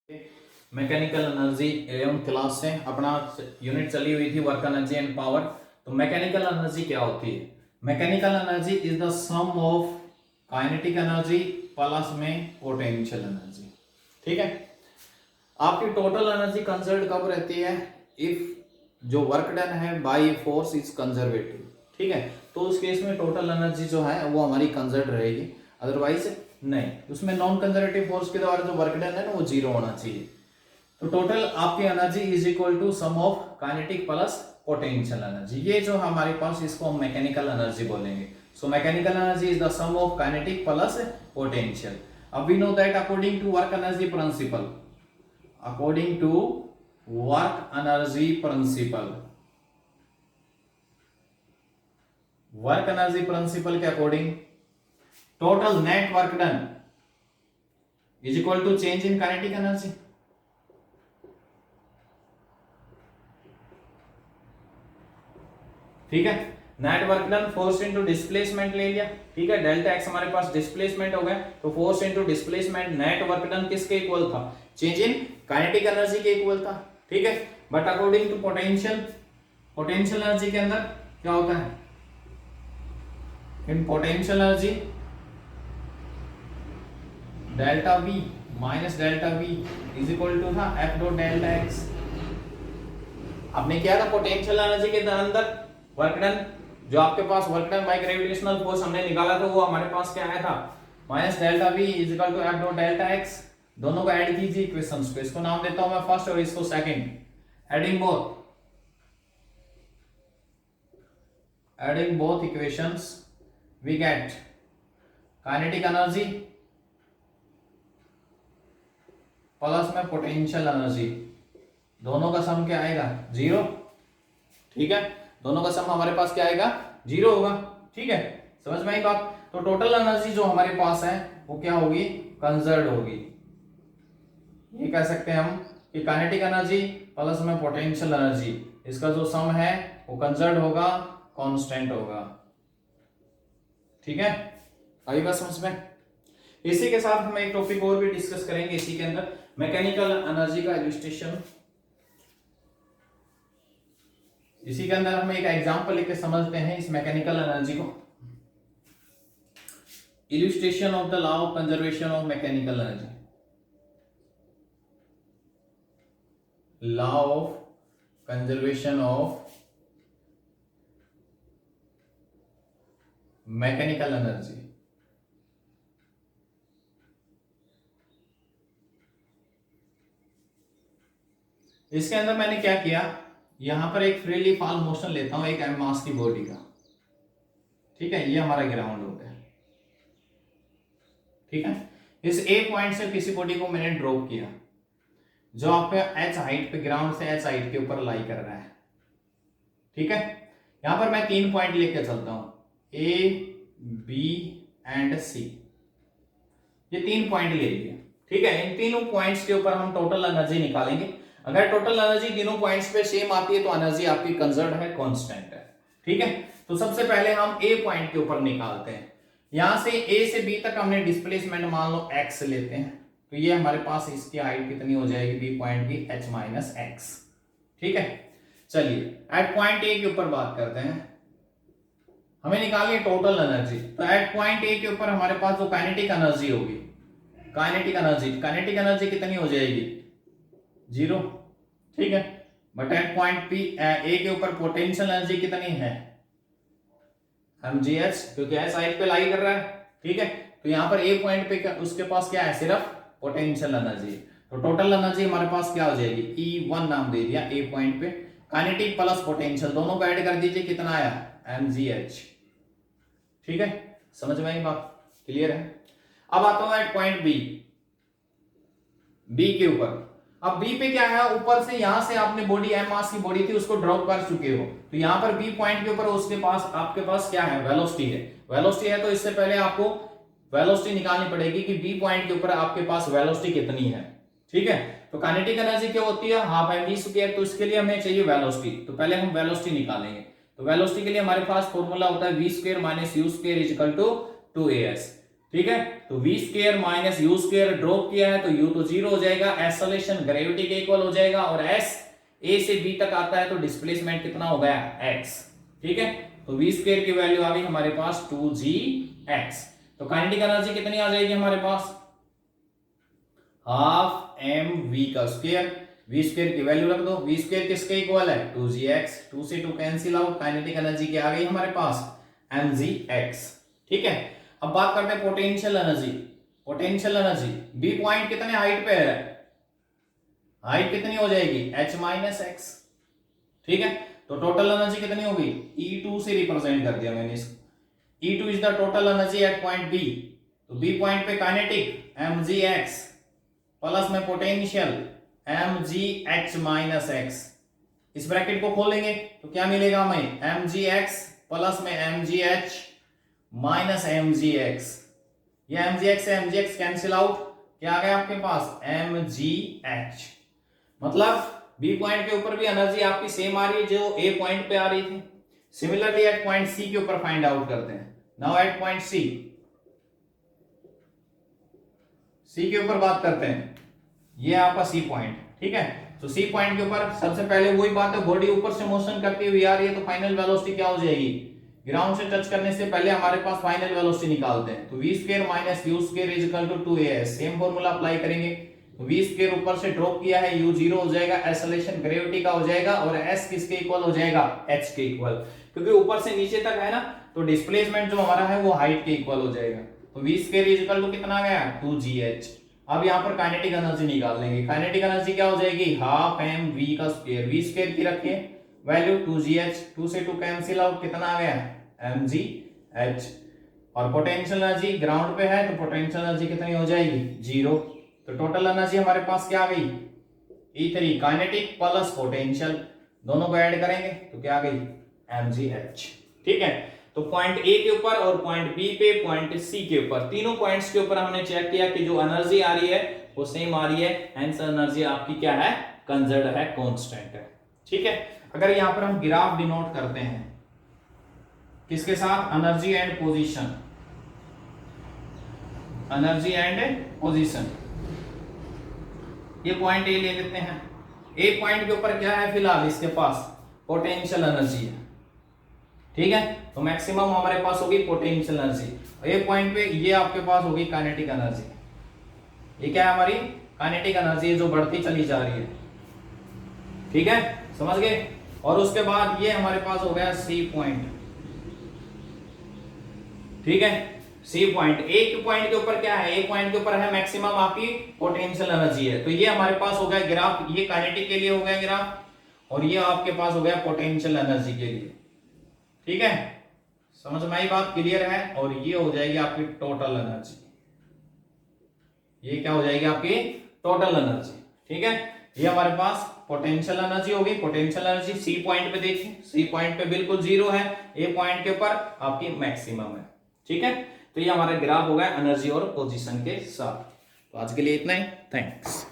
Mechanical energy 11th class से अपना unit चली हुई थी वर्क एनर्जी एंड पावर। तो मैकेनिकल एनर्जी क्या होती है? Mechanical energy is the sum of kinetic energy plus में पोटेंशियल एनर्जी। ठीक है, आपकी टोटल एनर्जी कंजर्व कब रहती है? इफ जो वर्क डन है बाय फोर्स इज कंजर्वेटिव। ठीक है, तो उस केस में टोटल एनर्जी जो है वो हमारी कंजर्व रहेगी, अदरवाइज नहीं। उसमें नॉन कंजर्वेटिव फोर्स के द्वारा जो वर्क डन है ना वो जीरो होना चाहिए। तो टोटल आपकी energy is equal to sum of kinetic plus potential energy. ये जो हमारे पास इसको हम मैकेनिकल एनर्जी बोलेंगे। So mechanical energy is the sum of kinetic plus potential. अब we know that according to work energy principle, according to work energy principle, work energy principle के according total net work done is equal to change in kinetic energy. ठीक है, net work done force into displacement ले लिया। ठीक है, delta x हमारे पास displacement हो गया, तो force into displacement net work done किसके इक्वल था? चेंज इन काइनेटिक एनर्जी के इक्वल था। ठीक है, but according to potential, potential energy के अंदर क्या होता है? In potential energy delta V minus delta V is equal to था F डॉट डेल्टा एक्स। आपने किया था पोटेंशियल एनर्जी के अंदर वर्क डन, जो आपके पास work done by gravitational force हमने निकाला था वो हमारे पास क्या आया था? Minus delta V is equal to F dot delta x. दोनों को ऐड कीजिए इक्वेशंस को, इसको नाम देता हूं मैं फर्स्ट और इसको second. Adding both equations we get kinetic energy plus में पोटेंशियल एनर्जी, दोनों का सम क्या आएगा? जीरो। ठीक है, दोनों का सम हमारे पास क्या आएगा? जीरो होगा। ठीक है, समझ में आई बात? तो टोटल एनर्जी जो हमारे पास है वो क्या होगी? कंजर्व होगी। ये कह सकते हैं हम कि काइनेटिक एनर्जी प्लस में पोटेंशियल एनर्जी, इसका जो सम है वो कंजर्व होगा, कांस्टेंट होगा। ठीक है, आई बात समझ में? इसी के साथ हम एक टॉपिक और भी डिस्कस करेंगे इसी के अंदर, मैकेनिकल एनर्जी का इलस्ट्रेशन। इसी के अंदर हम एक एग्जांपल लेके समझते हैं इस मैकेनिकल एनर्जी को। Illustration of the law of conservation of mechanical energy. Law of conservation of mechanical energy. इसके अंदर मैंने क्या किया, यहां पर एक फ्रीली फॉल मोशन लेता हूं एक एम मास की बॉडी का। ठीक है, ये हमारा ग्राउंड हो गया। ठीक है, इस ए पॉइंट से किसी बॉडी को मैंने ड्रॉप किया जो आपके एच हाइट पे, ग्राउंड से एच हाइट के ऊपर लाई कर रहा है। ठीक है, यहां पर मैं 3 पॉइंट लेके चलता हूं, ए बी एंड सी। ये 3 पॉइंट ले लिए। ठीक है, इन तीनों पॉइंट्स के ऊपर हम टोटल एनर्जी निकालेंगे। अगर टोटल एनर्जी तीनों पॉइंट्स पे सेम आती है तो एनर्जी आपकी कंजर्व है, कांस्टेंट है। ठीक है, तो सबसे पहले हम ए पॉइंट के ऊपर निकालते हैं। यहां से ए से बी तक हमने डिस्प्लेसमेंट मान लो x लेते हैं, तो ये हमारे पास इसकी हाइट कितनी हो जाएगी? बी पॉइंट की h माइनस एक्स। ठीक है, चलिए एट पॉइंट ए के ऊपर बात करते हैं। हमें निकालनी है टोटल एनर्जी। तो एट पॉइंट ए के ऊपर हमारे पास जो काइनेटिक एनर्जी होगी, काइनेटिक एनर्जी कितनी हो जाएगी? जीरो। ठीक है, but at point P A के ऊपर पोटेंशियल एनर्जी कितनी है? mgh, क्योंकि एस साइड पे लाई कर रहा है। ठीक है, तो यहां पर ए पॉइंट पे उसके पास क्या है? सिर्फ पोटेंशियल एनर्जी। तो टोटल एनर्जी हमारे पास क्या हो जाएगी? E1 नाम दे दिया ए पॉइंट पे। काइनेटिक प्लस पोटेंशियल दोनों को ऐड कर दीजिए, कितना आया? mgh। ठीक है, समझ में आई बात? क्लियर है? अब आता हूं एट पॉइंट बी के ऊपर। अब बी पे क्या है? ऊपर से यहां से आपने बॉडी एम मास की बॉडी थी उसको ड्रॉप कर चुके हो, तो यहां पर बी पॉइंट के ऊपर उसके पास आपके पास क्या है? वेलोसिटी है। वेलोसिटी है तो इससे पहले आपको वेलोसिटी निकालनी पड़ेगी कि बी पॉइंट के ऊपर आपके पास वेलोसिटी कितनी है। ठीक है, तो काइनेटिक एनर्जी क्या होती है? Half m v square. तो इसके लिए हमें चाहिए वेलोसिटी, तो पहले हम वेलोसिटी निकालेंगे। तो वेलोसिटी के लिए हमारे पास फॉर्मूला होता है v square minus u square is equal to 2as। ठीक है, तो v square minus u square drop किया है तो u तो 0 हो जाएगा, एक्सेलरेशन ग्रेविटी के इक्वल हो जाएगा, और s a से b तक आता है तो डिस्प्लेसमेंट कितना हो गया x। ठीक है, तो v स्क्वायर की वैल्यू आ गई हमारे पास 2gx। तो काइनेटिक एनर्जी कितनी आ जाएगी हमारे पास, हाफ एम वी का स्क्वायर, वी स्क्वायर की वैल्यू रख दो, वी स्क्वायर किसके इक्वल है 2gx, 2 से 2 कैंसिल आउट, काइनेटिक एनर्जी की आ गई हमारे पास mgx। ठीक है, अब बात करते हैं potential energy. Potential energy B point कितने हाइट पे है, हाइट कितनी हो जाएगी h माइनस एक्स। ठीक है, तो टोटल एनर्जी कितनी होगी, E2 से रिप्रेजेंट कर दिया मैंने इसको, E2 is the total energy at point B. तो बी पॉइंट पे काइनेटिक mgx प्लस में पोटेंशियल mgh माइनस एक्स, इस ब्रैकेट को खोलेंगे तो क्या मिलेगा हमें, mgx प्लस में mgh माइनस mgx, ये mgx से mgx कैंसिल आउट, क्या आ गया आपके पास mgh। मतलब बी पॉइंट के ऊपर भी एनर्जी आपकी सेम आ रही है जो ए पॉइंट पे आ रही थी। सिमिलरली एट पॉइंट सी के ऊपर फाइंड आउट करते हैं। नाउ एट पॉइंट सी के ऊपर बात करते हैं, ये आपका सी पॉइंट। ठीक है, तो सी पॉइंट के ऊपर सबसे पहले वही बात है, बॉडी ऊपर से मोशन करती हुई आ रही है तो फाइनल वेलोसिटी क्या हो जाएगी, ग्राउंड से टच करने से पहले हमारे पास फाइनल वेलोसिटी निकालते हैं, तो v square minus u square is equal to 2as, same formula apply करेंगे। तो v स्क्वायर ऊपर से ड्रॉप किया है, u 0 हो जाएगा, एक्सेलरेशन ग्रेविटी का हो जाएगा, और s किसके इक्वल हो जाएगा, h के इक्वल, क्योंकि ऊपर से नीचे तक है ना, तो डिस्प्लेसमेंट जो हमारा है वो हाइट के इक्वल हो जाएगा। तो v square is equal to कितना गया 2gh। अब यहाँ पर काइनेटिक एनर्जी निकाल लेंगे, काइनेटिक एनर्जी क्या हो जाएगी, हाफ एम वी का स्क्वायर, वी स्क्वायर की रखिए वैल्यू 2gh, 2 से 2 कैंसिल आउट, कितना आ गया mgh, और पोटेंशियल एनर्जी ग्राउंड पे है तो पोटेंशियल एनर्जी कितनी हो जाएगी 0। तो टोटल एनर्जी हमारे पास क्या आ गई E3, काइनेटिक प्लस पोटेंशियल, दोनों को ऐड करेंगे तो क्या आ गई mgh। ठीक है, तो पॉइंट ए के ऊपर और पॉइंट बी पे, पॉइंट सी के ऊपर, तीनों पॉइंट्स के ऊपर हमने चेक किया कि जो एनर्जी आ रही है वो सेम आ रही है, हेंस एनर्जी आपकी क्या है, कंजर्व है, कांस्टेंट है। ठीक है, अगर यहां पर हम ग्राफ डिनोट करते हैं किसके साथ, energy and position, energy and position, ये पॉइंट ए ले लेते हैं। ए पॉइंट के ऊपर क्या है फिलहाल, इसके पास पोटेंशियल एनर्जी है। ठीक है, तो मैक्सिमम हमारे पास होगी पोटेंशियल एनर्जी। ए पॉइंट पे ये आपके पास होगी काइनेटिक एनर्जी, ये क्या है हमारी काइनेटिक एनर्जी जो बढ़ती चली जा रही है। ठीक है, समझ गए। और उसके बाद ये हमारे पास हो गया सी पॉइंट। ठीक है, सी पॉइंट, एक पॉइंट के ऊपर क्या है, एक पॉइंट के ऊपर है मैक्सिमम आपकी पोटेंशियल एनर्जी है, तो ये हमारे पास हो गया ग्राफ, ये काइनेटिक के लिए हो गया ग्राफ, और ये आपके पास हो गया पोटेंशियल एनर्जी के लिए। ठीक है, समझ में आई बात, क्लियर है। और ये हो जाएगी आपकी टोटल एनर्जी, ये क्या हो जाएगी आपकी टोटल एनर्जी। ठीक है, ये हमारे पास पोटेंशियल एनर्जी होगी। पोटेंशियल एनर्जी सी पॉइंट पे देखिए, सी पॉइंट पे बिल्कुल 0 है, ए पॉइंट के ऊपर आपकी मैक्सिमम है। ठीक है, तो ये हमारा ग्राफ होगा एनर्जी और पोजीशन के साथ। तो आज के लिए इतना ही, थैंक्स।